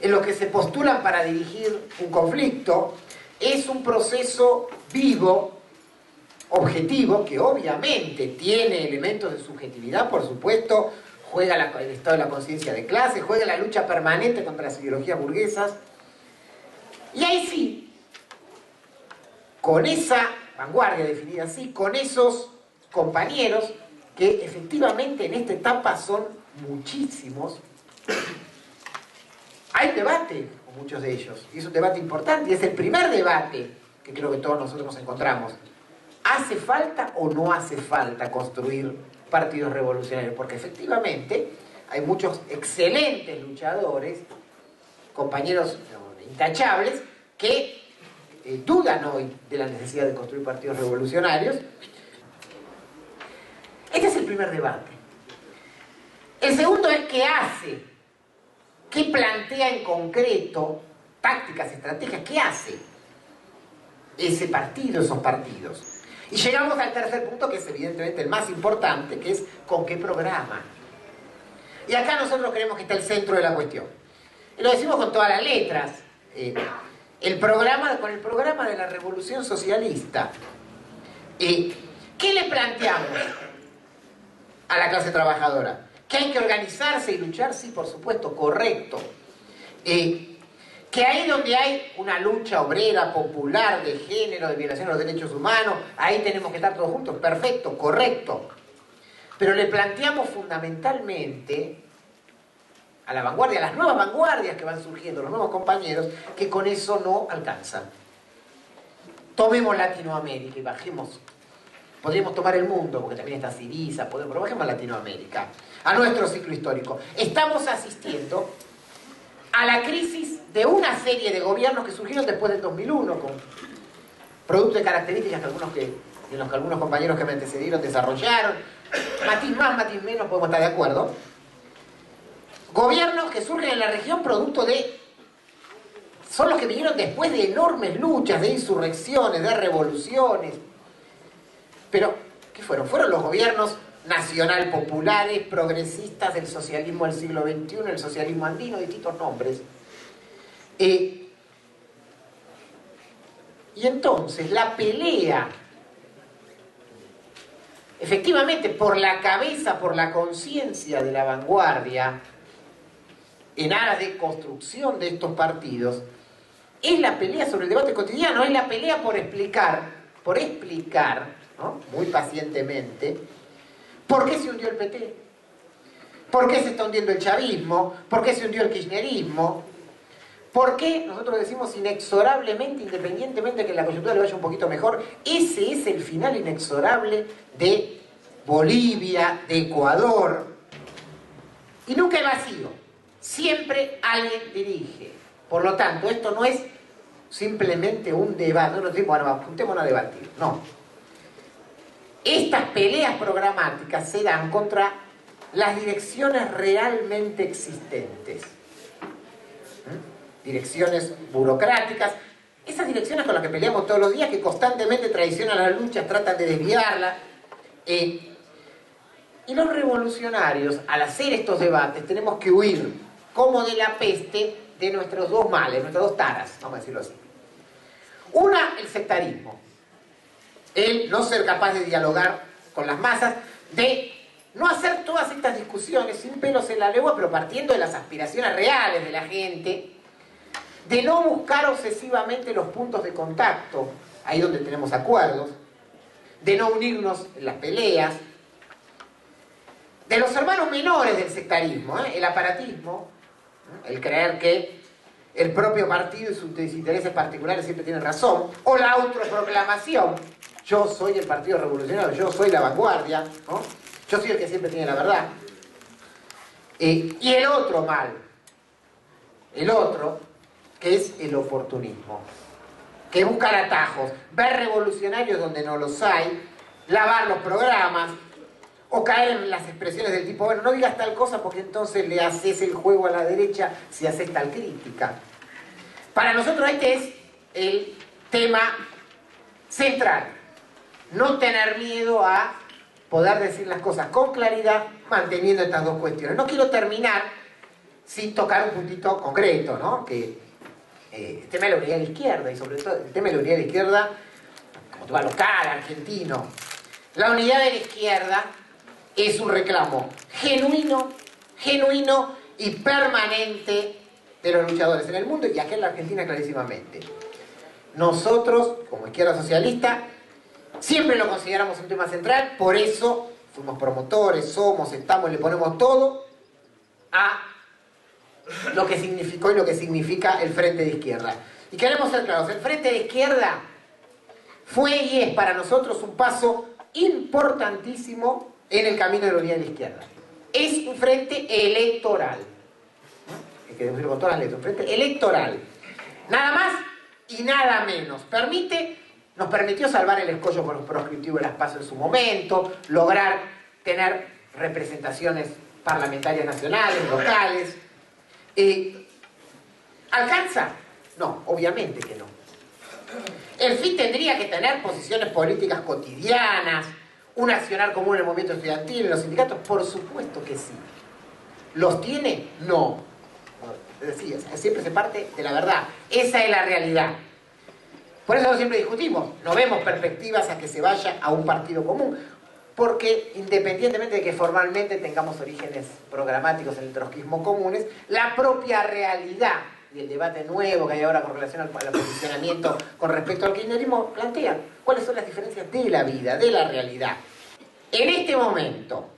en los que se postulan para dirigir un conflicto. Es un proceso vivo, objetivo, que obviamente tiene elementos de subjetividad, por supuesto, juega el estado de la conciencia de clase, juega la lucha permanente contra las ideologías burguesas. Y ahí sí, con esa vanguardia definida así, con esos compañeros que efectivamente en esta etapa son muchísimos, hay debate con muchos de ellos, y es un debate importante, y es el primer debate que creo que todos nosotros nos encontramos. ¿Hace falta o no hace falta construir partidos revolucionarios? Porque efectivamente hay muchos excelentes luchadores, compañeros intachables, que dudan hoy de la necesidad de construir partidos revolucionarios. Este es el primer debate. El segundo es qué hace, qué plantea en concreto, tácticas, estrategias, qué hace ese partido, esos partidos. Y llegamos al tercer punto, que es evidentemente el más importante, que es con qué programa. Y acá nosotros creemos que está el centro de la cuestión. Y lo decimos con todas las letras. Con el programa de la Revolución Socialista. ¿Qué le planteamos a la clase trabajadora? ¿Que hay que organizarse y luchar? Sí, por supuesto, correcto. Que ahí donde hay una lucha obrera, popular, de género, de violación de los derechos humanos, ahí tenemos que estar todos juntos, perfecto, correcto. Pero le planteamos fundamentalmente a la vanguardia, a las nuevas vanguardias que van surgiendo, los nuevos compañeros, que con eso no alcanzan. Tomemos Latinoamérica y bajemos. Podríamos tomar el mundo, porque también está Syriza, pero bajemos a Latinoamérica, a nuestro ciclo histórico. Estamos asistiendo a la crisis de una serie de gobiernos que surgieron después del 2001, con producto de características en los que algunos compañeros que me antecedieron desarrollaron, matiz más, matiz menos, podemos estar de acuerdo. Gobiernos que surgen en la región producto de... son los que vinieron después de enormes luchas, de insurrecciones, de revoluciones. Pero, ¿qué fueron? Fueron los gobiernos nacional populares, progresistas del socialismo del siglo XXI, el socialismo andino, distintos nombres. Y entonces la pelea, efectivamente, por la cabeza, por la conciencia de la vanguardia, en aras de construcción de estos partidos, es la pelea sobre el debate cotidiano, es la pelea por explicar, ¿no? Muy pacientemente, ¿por qué se hundió el PT? ¿Por qué se está hundiendo el chavismo? ¿Por qué se hundió el kirchnerismo? ¿Por qué? Nosotros decimos inexorablemente, independientemente de que la coyuntura le vaya un poquito mejor, ese es el final inexorable de Bolivia, de Ecuador. Y nunca hay vacío. Siempre alguien dirige. Por lo tanto, esto no es simplemente un debate. No decimos, bueno, juntémonos a debatir. No. Estas peleas programáticas se dan contra las direcciones realmente existentes. Direcciones burocráticas, Esas direcciones con las que peleamos todos los días, que constantemente traicionan las luchas, tratan de desviarlas. Y los revolucionarios, al hacer estos debates, tenemos que huir, como de la peste, de nuestros dos males, nuestras dos taras, vamos a decirlo así. Una, el sectarismo. El no ser capaz de dialogar con las masas, de no hacer todas estas discusiones sin pelos en la lengua, pero partiendo de las aspiraciones reales de la gente, de no buscar obsesivamente los puntos de contacto, ahí donde tenemos acuerdos, de no unirnos en las peleas, de los hermanos menores del sectarismo, el aparatismo, el creer que el propio partido y sus intereses particulares siempre tienen razón, o la autoproclamación, yo soy el Partido Revolucionario, yo soy la vanguardia, ¿no? Yo soy el que siempre tiene la verdad. Y el otro mal, el otro, que es el oportunismo, que buscar atajos, ver revolucionarios donde no los hay, lavar los programas, o caer en las expresiones del tipo, bueno, no digas tal cosa porque entonces le haces el juego a la derecha si haces tal crítica. Para nosotros este es el tema central. No tener miedo a poder decir las cosas con claridad, manteniendo estas dos cuestiones. No quiero terminar sin tocar un puntito concreto, ¿no? Que el tema de la unidad de la izquierda, y sobre todo el tema de la unidad de la izquierda como tema local, argentino. La unidad de la izquierda es un reclamo genuino y permanente de los luchadores en el mundo, y aquí en la Argentina clarísimamente. Nosotros, como izquierda socialista, siempre lo consideramos un tema central, por eso fuimos promotores, estamos, le ponemos todo a lo que significó y lo que significa el Frente de Izquierda. Y queremos ser claros, el Frente de Izquierda fue y es para nosotros un paso importantísimo en el camino de la unidad de la izquierda. Es un frente electoral. Hay que decirlo con todas las letras, un frente electoral. Nada más y nada menos. Nos permitió salvar el escollo por proscriptivo de las PASO en su momento, lograr tener representaciones parlamentarias nacionales, locales. ¿Alcanza? No, obviamente que no. El FIT tendría que tener posiciones políticas cotidianas, un accionar común en el movimiento estudiantil, en los sindicatos, por supuesto que sí. ¿Los tiene? No. Es decir, siempre se parte de la verdad. Esa es la realidad. Por eso siempre discutimos, no vemos perspectivas a que se vaya a un partido común, porque independientemente de que formalmente tengamos orígenes programáticos en el trotskismo comunes, la propia realidad y el debate nuevo que hay ahora con relación al posicionamiento con respecto al kirchnerismo plantean cuáles son las diferencias de la vida, de la realidad. En este momento,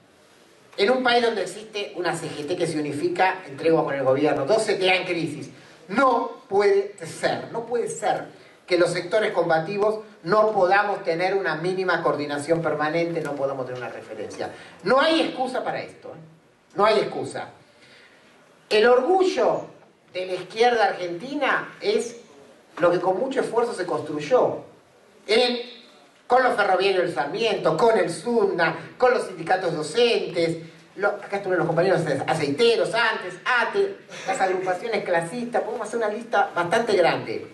en un país donde existe una CGT que se unifica en tregua con el gobierno, dos CTA en crisis, no puede ser que los sectores combativos no podamos tener una mínima coordinación permanente, no podamos tener una referencia. No hay excusa para esto, no hay excusa. El orgullo de la izquierda argentina es lo que con mucho esfuerzo se construyó con los ferroviarios del Sarmiento, con el SUNA, con los sindicatos docentes, acá estuvieron los compañeros aceiteros antes, ATE, las agrupaciones clasistas, podemos hacer una lista bastante grande.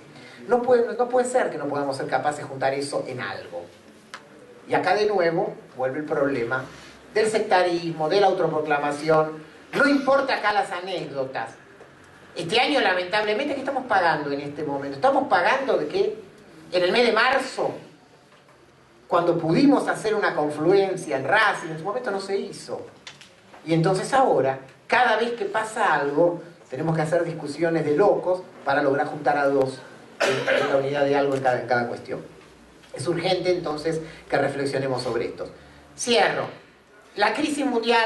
No puede ser que no podamos ser capaces de juntar eso en algo. Y acá de nuevo vuelve el problema del sectarismo, de la autoproclamación. No importa acá las anécdotas. Este año, lamentablemente, ¿qué estamos pagando en este momento? Estamos pagando de que en el mes de marzo, cuando pudimos hacer una confluencia en Racing, en su momento no se hizo. Y entonces ahora, cada vez que pasa algo, tenemos que hacer discusiones de locos para lograr juntar a dos en la unidad de algo en cada cuestión. Es urgente entonces que reflexionemos sobre esto. Cierro. La crisis mundial,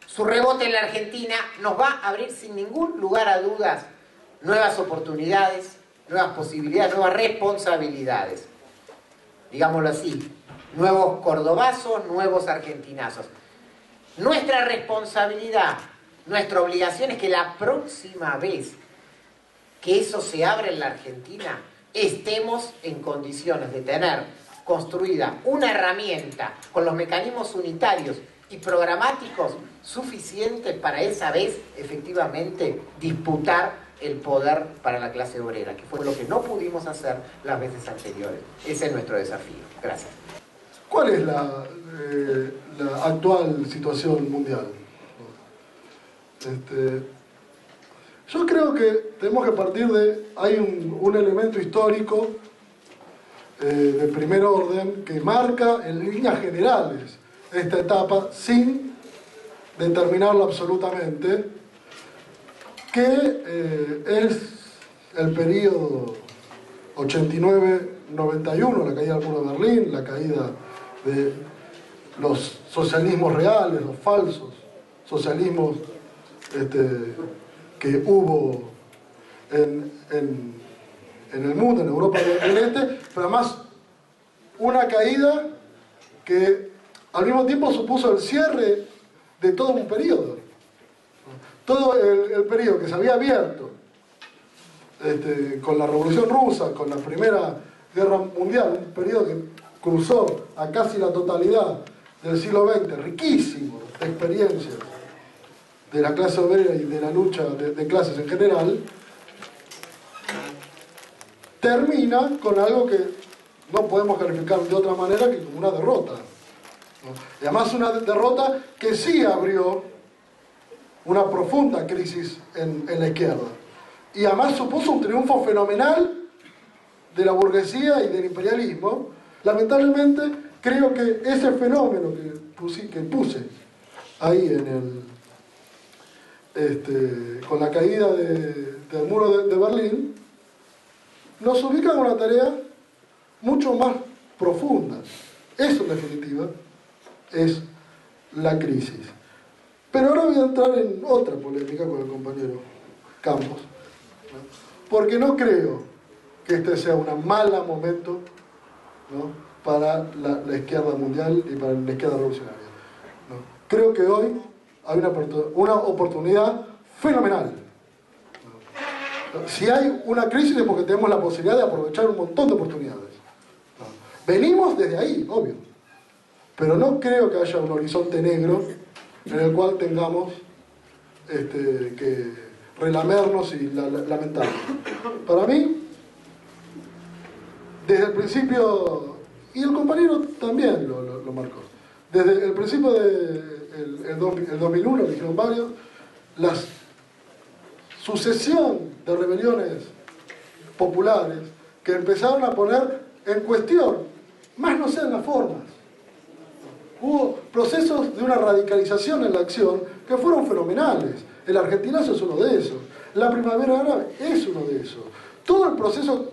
su rebote en la Argentina, nos va a abrir sin ningún lugar a dudas nuevas oportunidades, nuevas posibilidades, nuevas responsabilidades. Digámoslo así, nuevos cordobazos, nuevos argentinazos. Nuestra responsabilidad, nuestra obligación es que la próxima vez que eso se abra en la Argentina, estemos en condiciones de tener construida una herramienta con los mecanismos unitarios y programáticos suficientes para esa vez efectivamente disputar el poder para la clase obrera, que fue lo que no pudimos hacer las veces anteriores. Ese es nuestro desafío. Gracias. ¿Cuál es la actual situación mundial? Yo creo que tenemos que partir de... Hay un elemento histórico de primer orden que marca en líneas generales esta etapa sin determinarlo absolutamente, que es el periodo 89-91, la caída del muro de Berlín, la caída de los socialismos reales, los falsos socialismos que hubo en el mundo, en Europa del Este, pero además una caída que al mismo tiempo supuso el cierre de todo un periodo. Todo el periodo que se había abierto con la Revolución Rusa, con la Primera Guerra Mundial, un periodo que cruzó a casi la totalidad del siglo XX, riquísimo de experiencias de la clase obrera y de la lucha de clases en general, termina con algo que no podemos calificar de otra manera que como una derrota, ¿no? Y además una derrota que sí abrió una profunda crisis en la izquierda. Y además supuso un triunfo fenomenal de la burguesía y del imperialismo. Lamentablemente, creo que ese fenómeno que puse ahí con la caída del muro de Berlín, nos ubica en una tarea mucho más profunda. Eso, en definitiva, es la crisis. Pero ahora voy a entrar en otra polémica con el compañero Campos, ¿no? Porque no creo que este sea un mal momento, ¿no?, para la izquierda mundial y para la izquierda revolucionaria, ¿no? Creo que hoy hay una oportunidad fenomenal, ¿no? Si hay una crisis es porque tenemos la posibilidad de aprovechar un montón de oportunidades, ¿no? Venimos desde ahí, obvio, pero no creo que haya un horizonte negro en el cual tengamos que relamernos y lamentarnos. Para mí, desde el principio, y el compañero también lo marcó, desde el principio del 2001, lo dijeron varios, la sucesión de rebeliones populares que empezaron a poner en cuestión, más no sean las formas. Hubo procesos de una radicalización en la acción que fueron fenomenales. El argentinazo es uno de esos. La primavera árabe es uno de esos. Todo el proceso,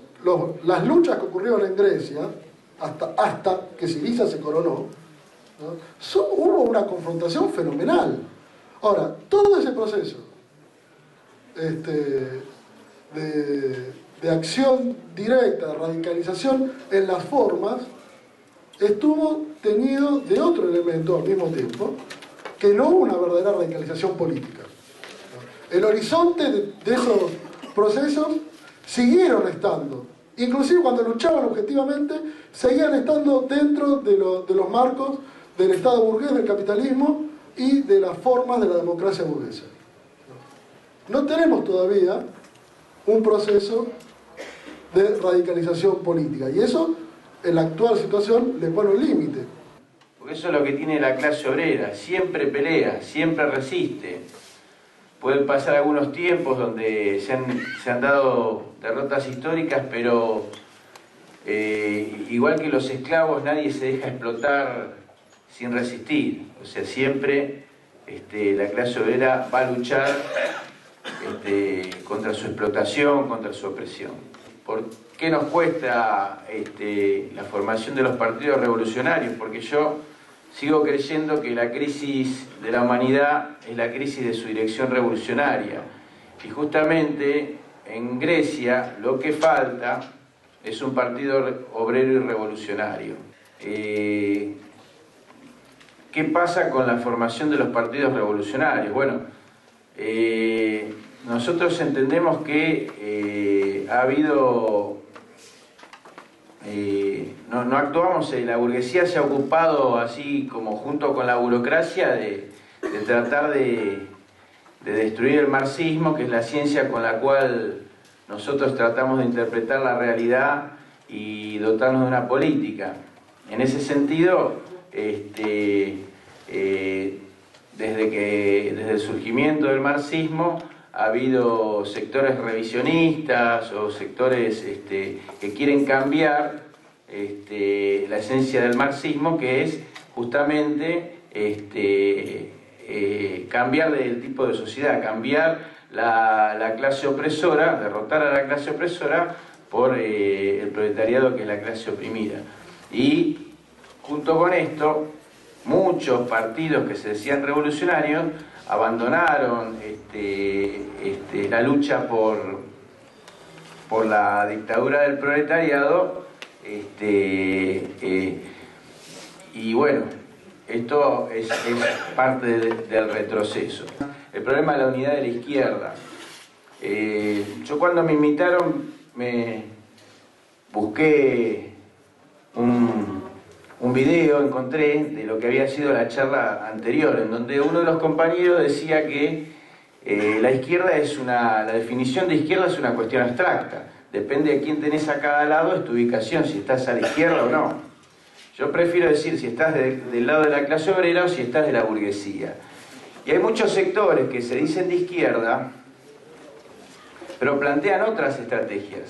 las luchas que ocurrieron en Grecia, hasta que Syriza se coronó, ¿no?, hubo una confrontación fenomenal. Ahora, todo ese proceso de acción directa, de radicalización en las formas, estuvo teñido de otro elemento al mismo tiempo, que no hubo una verdadera radicalización política. El horizonte de esos procesos siguieron estando, inclusive cuando luchaban objetivamente, seguían estando dentro de los marcos del Estado burgués, del capitalismo y de las formas de la democracia burguesa. No tenemos todavía un proceso de radicalización política, y eso en la actual situación le pone un límite. Porque eso es lo que tiene la clase obrera, siempre pelea, siempre resiste. Pueden pasar algunos tiempos donde se han dado derrotas históricas, pero igual que los esclavos, nadie se deja explotar sin resistir. O sea, siempre la clase obrera va a luchar contra su explotación, contra su opresión. ¿Por qué nos cuesta la formación de los partidos revolucionarios? Porque yo sigo creyendo que la crisis de la humanidad es la crisis de su dirección revolucionaria. Y justamente en Grecia lo que falta es un partido obrero y revolucionario. ¿Qué pasa con la formación de los partidos revolucionarios? Bueno, nosotros entendemos que ha habido no actuamos, la burguesía se ha ocupado así como junto con la burocracia de tratar de destruir el marxismo, que es la ciencia con la cual nosotros tratamos de interpretar la realidad y dotarnos de una política. En ese sentido, desde el surgimiento del marxismo ha habido sectores revisionistas o sectores que quieren cambiar la esencia del marxismo, que es justamente cambiar el tipo de sociedad, cambiar la clase opresora, derrotar a la clase opresora por el proletariado, que es la clase oprimida. Y junto con esto, muchos partidos que se decían revolucionarios abandonaron la lucha por la dictadura del proletariado, y bueno, esto es parte del retroceso. El problema de la unidad de la izquierda. Yo cuando me invitaron me busqué un video, encontré, de lo que había sido la charla anterior, en donde uno de los compañeros decía que la definición de izquierda es una cuestión abstracta. Depende de quién tenés a cada lado, es tu ubicación, si estás a la izquierda o no. Yo prefiero decir si estás del lado de la clase obrera o si estás de la burguesía. Y hay muchos sectores que se dicen de izquierda, pero plantean otras estrategias.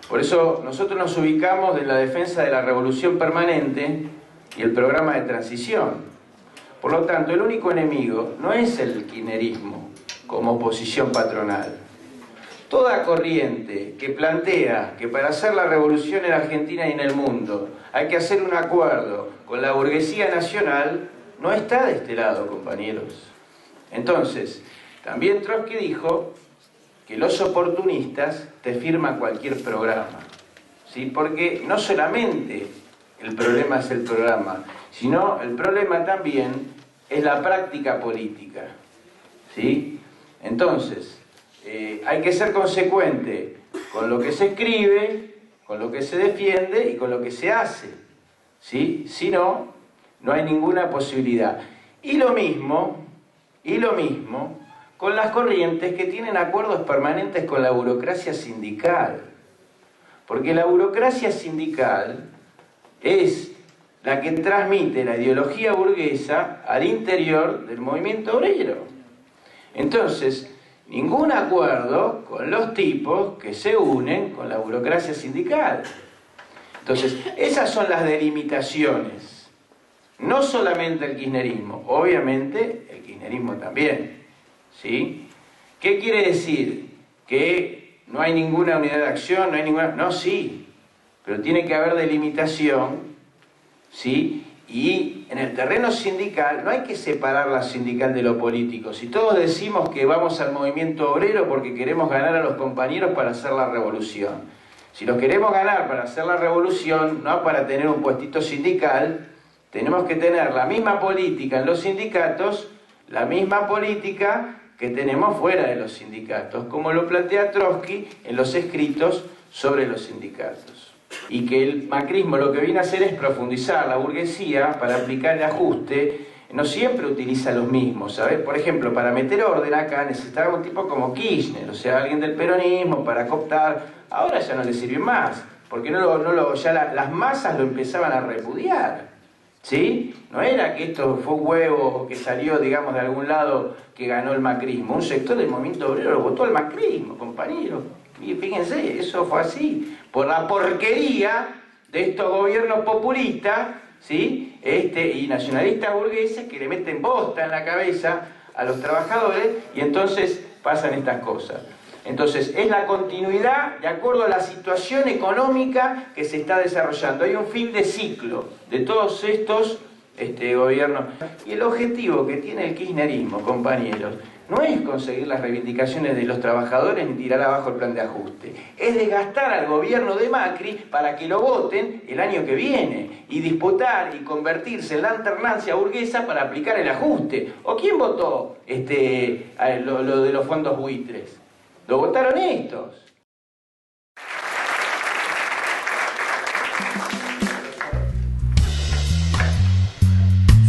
Por eso nosotros nos ubicamos en la defensa de la revolución permanente y el programa de transición. Por lo tanto, el único enemigo no es el kirchnerismo como oposición patronal. Toda corriente que plantea que para hacer la revolución en Argentina y en el mundo hay que hacer un acuerdo con la burguesía nacional, no está de este lado, compañeros. Entonces, también Trotsky dijo que los oportunistas te firman cualquier programa, ¿sí? Porque no solamente el problema es el programa, sino el problema también es la práctica política, ¿sí? Entonces, hay que ser consecuente con lo que se escribe, con lo que se defiende y con lo que se hace, ¿sí? Si no, no hay ninguna posibilidad. Y lo mismo con las corrientes que tienen acuerdos permanentes con la burocracia sindical. Porque la burocracia sindical es la que transmite la ideología burguesa al interior del movimiento obrero. Entonces, ningún acuerdo con los tipos que se unen con la burocracia sindical. Entonces, esas son las delimitaciones. No solamente el kirchnerismo, obviamente el kirchnerismo también, ¿sí? ¿Qué quiere decir? Que no hay ninguna unidad de acción, no hay ninguna... No, sí, pero tiene que haber delimitación, ¿sí? Y en el terreno sindical no hay que separar la sindical de lo político. Si todos decimos que vamos al movimiento obrero porque queremos ganar a los compañeros para hacer la revolución. Si los queremos ganar para hacer la revolución, no para tener un puestito sindical, tenemos que tener la misma política en los sindicatos, la misma política que tenemos fuera de los sindicatos, como lo plantea Trotsky en los escritos sobre los sindicatos. Y que el macrismo lo que viene a hacer es profundizar la burguesía para aplicar el ajuste. No siempre utiliza los mismos, ¿sabes? Por ejemplo, para meter orden acá necesitaba un tipo como Kirchner, o sea, alguien del peronismo para cooptar. Ahora ya no le sirve más, porque ya las masas lo empezaban a repudiar, ¿sí? No era que esto fue un huevo que salió, digamos, de algún lado que ganó el macrismo. Un sector del movimiento obrero lo votó al macrismo, compañeros. Y fíjense, eso fue así, por la porquería de estos gobiernos populistas, ¿sí? Y nacionalistas burgueses que le meten bosta en la cabeza a los trabajadores y entonces pasan estas cosas. Entonces, es la continuidad de acuerdo a la situación económica que se está desarrollando. Hay un fin de ciclo de todos estos gobiernos. Y el objetivo que tiene el kirchnerismo, compañeros, no es conseguir las reivindicaciones de los trabajadores ni tirar abajo el plan de ajuste. Es desgastar al gobierno de Macri para que lo voten el año que viene y disputar y convertirse en la alternancia burguesa para aplicar el ajuste. ¿O quién votó lo de los fondos buitres? Lo votaron estos.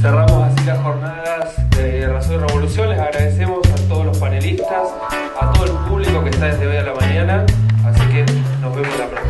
Cerramos así las jornadas de Razón y Revolución. Les agradecemos a todos los panelistas, a todo el público que está desde hoy a la mañana. Así que nos vemos la próxima.